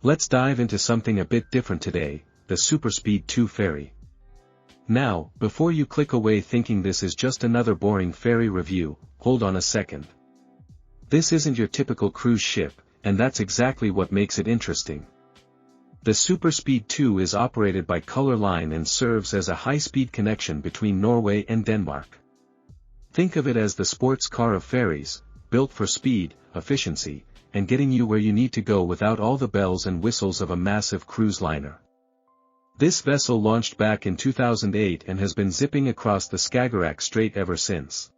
Let's dive into something a bit different today, the Superspeed 2 ferry. Now, before you click away thinking this is just another boring ferry review, hold on a second. This isn't your typical cruise ship, and that's exactly what makes it interesting. The Superspeed 2 is operated by Color Line and serves as a high-speed connection between Norway and Denmark. Think of it as the sports car of ferries, built for speed, efficiency, and getting you where you need to go without all the bells and whistles of a massive cruise liner. This vessel launched back in 2008 and has been zipping across the Skagerrak Strait ever since.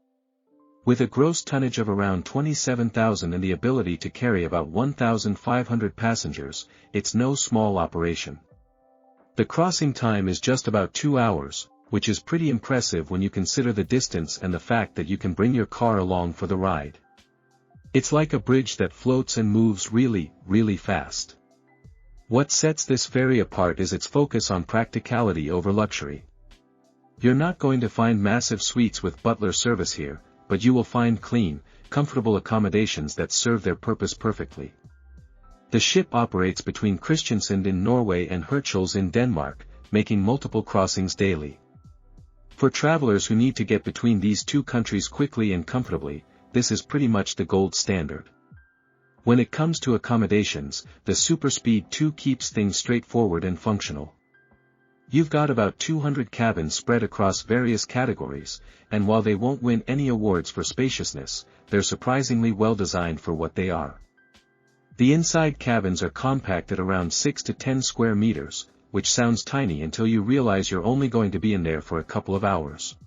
With a gross tonnage of around 27,000 and the ability to carry about 1,500 passengers, it's no small operation. The crossing time is just about 2 hours, which is pretty impressive when you consider the distance and the fact that you can bring your car along for the ride. It's like a bridge that floats and moves really, really fast. What sets this ferry apart is its focus on practicality over luxury. You're not going to find massive suites with butler service here, but you will find clean, comfortable accommodations that serve their purpose perfectly. The ship operates between Kristiansand in Norway and Hirtshals in Denmark, making multiple crossings daily. For travelers who need to get between these two countries quickly and comfortably, this is pretty much the gold standard. When it comes to accommodations, the Superspeed 2 keeps things straightforward and functional. You've got about 200 cabins spread across various categories, and while they won't win any awards for spaciousness, they're surprisingly well designed for what they are. The inside cabins are compact at around 6 to 10 square meters, which sounds tiny until you realize you're only going to be in there for a couple of hours.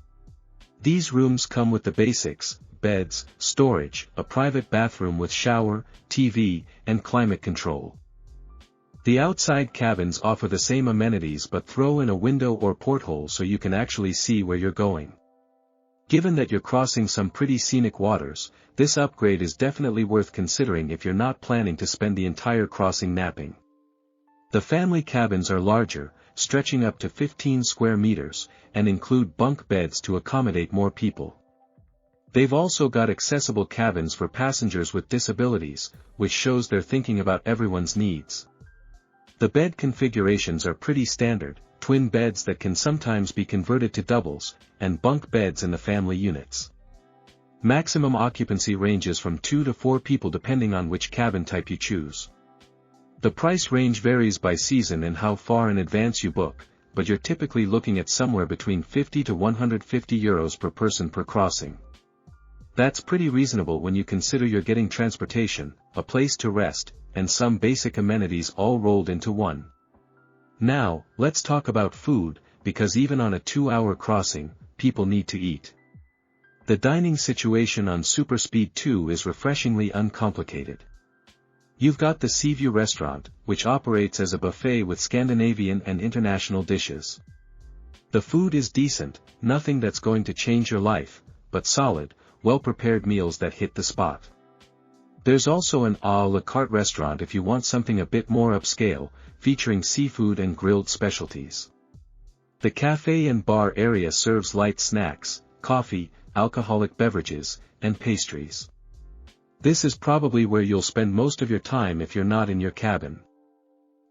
These rooms come with the basics: beds, storage, a private bathroom with shower, TV, and climate control. The outside cabins offer the same amenities but throw in a window or porthole so you can actually see where you're going. Given that you're crossing some pretty scenic waters, this upgrade is definitely worth considering if you're not planning to spend the entire crossing napping. The family cabins are larger, stretching up to 15 square meters, and include bunk beds to accommodate more people. They've also got accessible cabins for passengers with disabilities, which shows they're thinking about everyone's needs. The bed configurations are pretty standard: twin beds that can sometimes be converted to doubles, and bunk beds in the family units. Maximum occupancy ranges from 2 to 4 people depending on which cabin type you choose. The price range varies by season and how far in advance you book, but you're typically looking at somewhere between 50 to 150 euros per person per crossing. That's pretty reasonable when you consider you're getting transportation, a place to rest, and some basic amenities all rolled into one. Now, let's talk about food, because even on a 2-hour crossing, people need to eat. The dining situation on Superspeed 2 is refreshingly uncomplicated. You've got the Seaview restaurant, which operates as a buffet with Scandinavian and international dishes. The food is decent, nothing that's going to change your life, but solid, well-prepared meals that hit the spot. There's also an à la carte restaurant if you want something a bit more upscale, featuring seafood and grilled specialties. The cafe and bar area serves light snacks, coffee, alcoholic beverages, and pastries. This is probably where you'll spend most of your time if you're not in your cabin.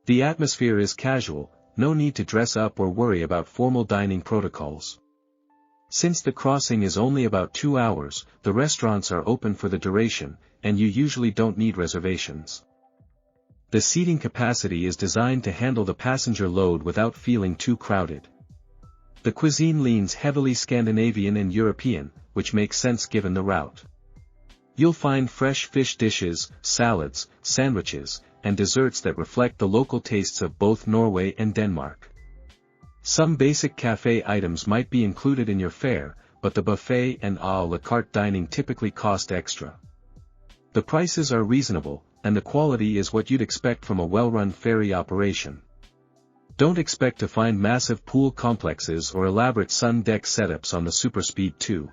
The atmosphere is casual, no need to dress up or worry about formal dining protocols. Since the crossing is only about 2 hours, the restaurants are open for the duration, and you usually don't need reservations. The seating capacity is designed to handle the passenger load without feeling too crowded. The cuisine leans heavily Scandinavian and European, which makes sense given the route. You'll find fresh fish dishes, salads, sandwiches, and desserts that reflect the local tastes of both Norway and Denmark. Some basic cafe items might be included in your fare, but the buffet and à la carte dining typically cost extra. The prices are reasonable, and the quality is what you'd expect from a well-run ferry operation. Don't expect to find massive pool complexes or elaborate sun deck setups on the Superspeed 2.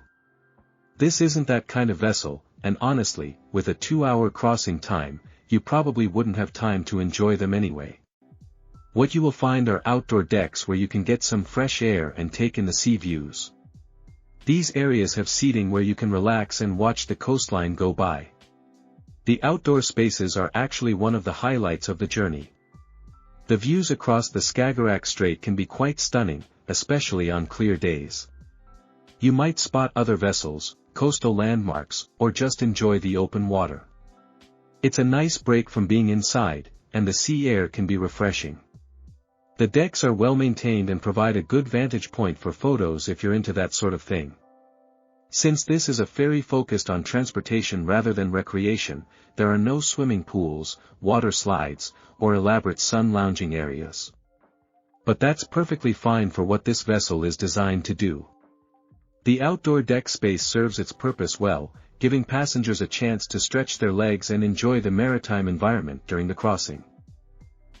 This isn't that kind of vessel, and honestly, with a 2-hour crossing time, you probably wouldn't have time to enjoy them anyway. What you will find are outdoor decks where you can get some fresh air and take in the sea views. These areas have seating where you can relax and watch the coastline go by. The outdoor spaces are actually one of the highlights of the journey. The views across the Skagerrak Strait can be quite stunning, especially on clear days. You might spot other vessels, coastal landmarks, or just enjoy the open water. It's a nice break from being inside, and the sea air can be refreshing. The decks are well maintained and provide a good vantage point for photos if you're into that sort of thing. Since this is a ferry focused on transportation rather than recreation, there are no swimming pools, water slides, or elaborate sun lounging areas. But that's perfectly fine for what this vessel is designed to do. The outdoor deck space serves its purpose well, giving passengers a chance to stretch their legs and enjoy the maritime environment during the crossing.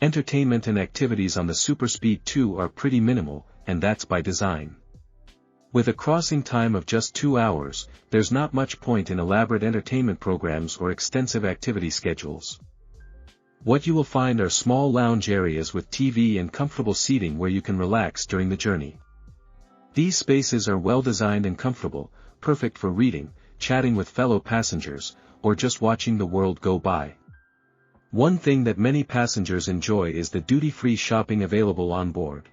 Entertainment and activities on the Superspeed 2 are pretty minimal, and that's by design. With a crossing time of just 2 hours, there's not much point in elaborate entertainment programs or extensive activity schedules. What you will find are small lounge areas with TV and comfortable seating where you can relax during the journey. These spaces are well designed and comfortable, perfect for reading, chatting with fellow passengers, or just watching the world go by. One thing that many passengers enjoy is the duty-free shopping available on board.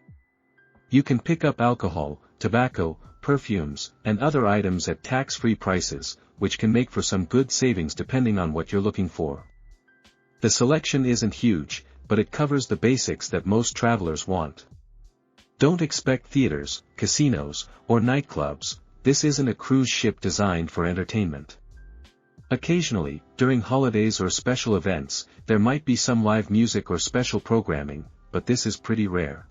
You can pick up alcohol, tobacco, perfumes, and other items at tax-free prices, which can make for some good savings depending on what you're looking for. The selection isn't huge, but it covers the basics that most travelers want. Don't expect theaters, casinos, or nightclubs. This isn't a cruise ship designed for entertainment. Occasionally, during holidays or special events, there might be some live music or special programming, but this is pretty rare.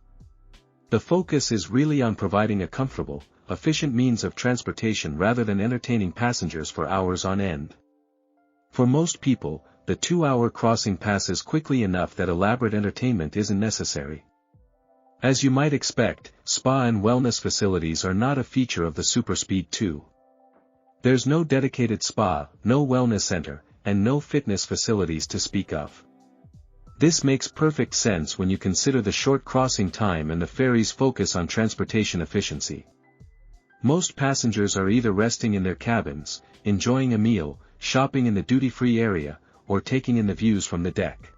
The focus is really on providing a comfortable, efficient means of transportation rather than entertaining passengers for hours on end. For most people, the 2-hour crossing passes quickly enough that elaborate entertainment isn't necessary. As you might expect, spa and wellness facilities are not a feature of the Superspeed 2. There's no dedicated spa, no wellness center, and no fitness facilities to speak of. This makes perfect sense when you consider the short crossing time and the ferry's focus on transportation efficiency. Most passengers are either resting in their cabins, enjoying a meal, shopping in the duty-free area, or taking in the views from the deck.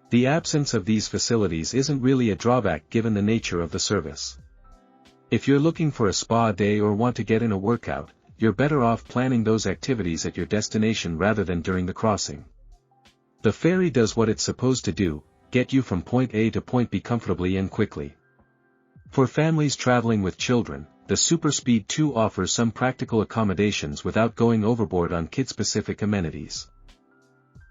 The absence of these facilities isn't really a drawback given the nature of the service. If you're looking for a spa day or want to get in a workout, you're better off planning those activities at your destination rather than during the crossing. The ferry does what it's supposed to do, get you from point A to point B comfortably and quickly. For families traveling with children, the Superspeed 2 offers some practical accommodations without going overboard on kid-specific amenities.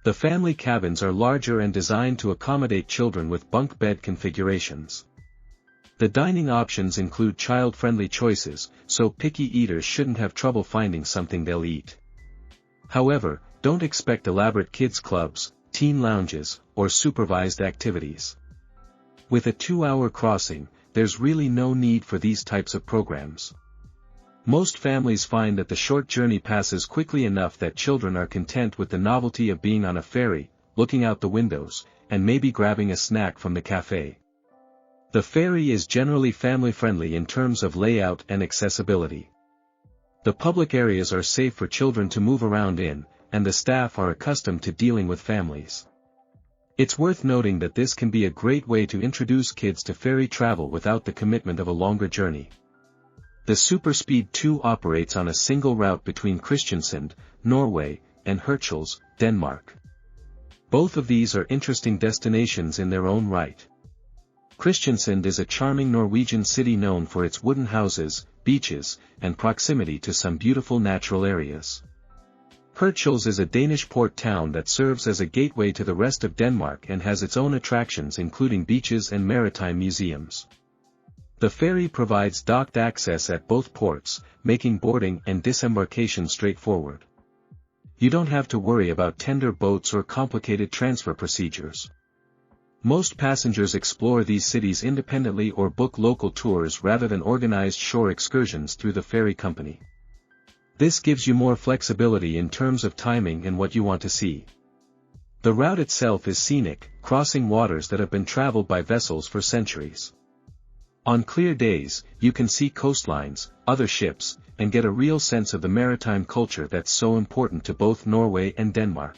The family cabins are larger and designed to accommodate children with bunk bed configurations. The dining options include child-friendly choices, so picky eaters shouldn't have trouble finding something they'll eat. However, don't expect elaborate kids' clubs, teen lounges, or supervised activities. With a 2-hour crossing, there's really no need for these types of programs. Most families find that the short journey passes quickly enough that children are content with the novelty of being on a ferry, looking out the windows, and maybe grabbing a snack from the cafe. The ferry is generally family-friendly in terms of layout and accessibility. The public areas are safe for children to move around in, and the staff are accustomed to dealing with families. It's worth noting that this can be a great way to introduce kids to ferry travel without the commitment of a longer journey. The Superspeed 2 operates on a single route between Kristiansand, Norway, and Hirtshals, Denmark. Both of these are interesting destinations in their own right. Kristiansand is a charming Norwegian city known for its wooden houses, beaches, and proximity to some beautiful natural areas. Hirtshals is a Danish port town that serves as a gateway to the rest of Denmark and has its own attractions including beaches and maritime museums. The ferry provides docked access at both ports, making boarding and disembarkation straightforward. You don't have to worry about tender boats or complicated transfer procedures. Most passengers explore these cities independently or book local tours rather than organized shore excursions through the ferry company. This gives you more flexibility in terms of timing and what you want to see. The route itself is scenic, crossing waters that have been traveled by vessels for centuries. On clear days, you can see coastlines, other ships, and get a real sense of the maritime culture that's so important to both Norway and Denmark.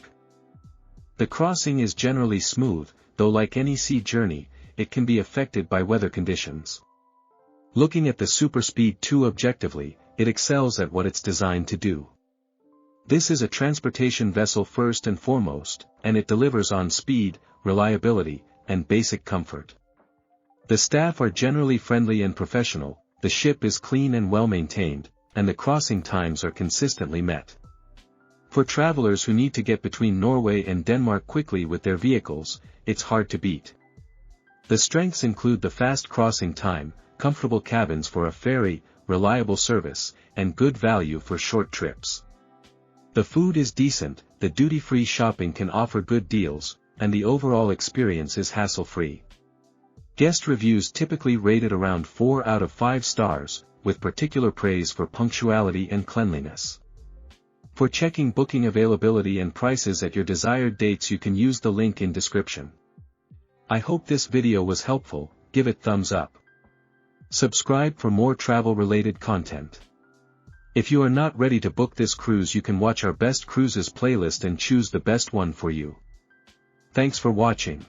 The crossing is generally smooth, though like any sea journey, it can be affected by weather conditions. Looking at the Superspeed 2 objectively, it excels at what it's designed to do. This is a transportation vessel first and foremost, and it delivers on speed, reliability, and basic comfort. The staff are generally friendly and professional, the ship is clean and well maintained, and the crossing times are consistently met. For travelers who need to get between Norway and Denmark quickly with their vehicles, it's hard to beat. The strengths include the fast crossing time, comfortable cabins for a ferry, reliable service, and good value for short trips. The food is decent, the duty-free shopping can offer good deals, and the overall experience is hassle-free. Guest reviews typically rated around 4 out of 5 stars, with particular praise for punctuality and cleanliness. For checking booking availability and prices at your desired dates, you can use the link in description. I hope this video was helpful. Give it thumbs up. Subscribe for more travel-related content. If you are not ready to book this cruise, you can watch our best cruises playlist and choose the best one for you. Thanks for watching.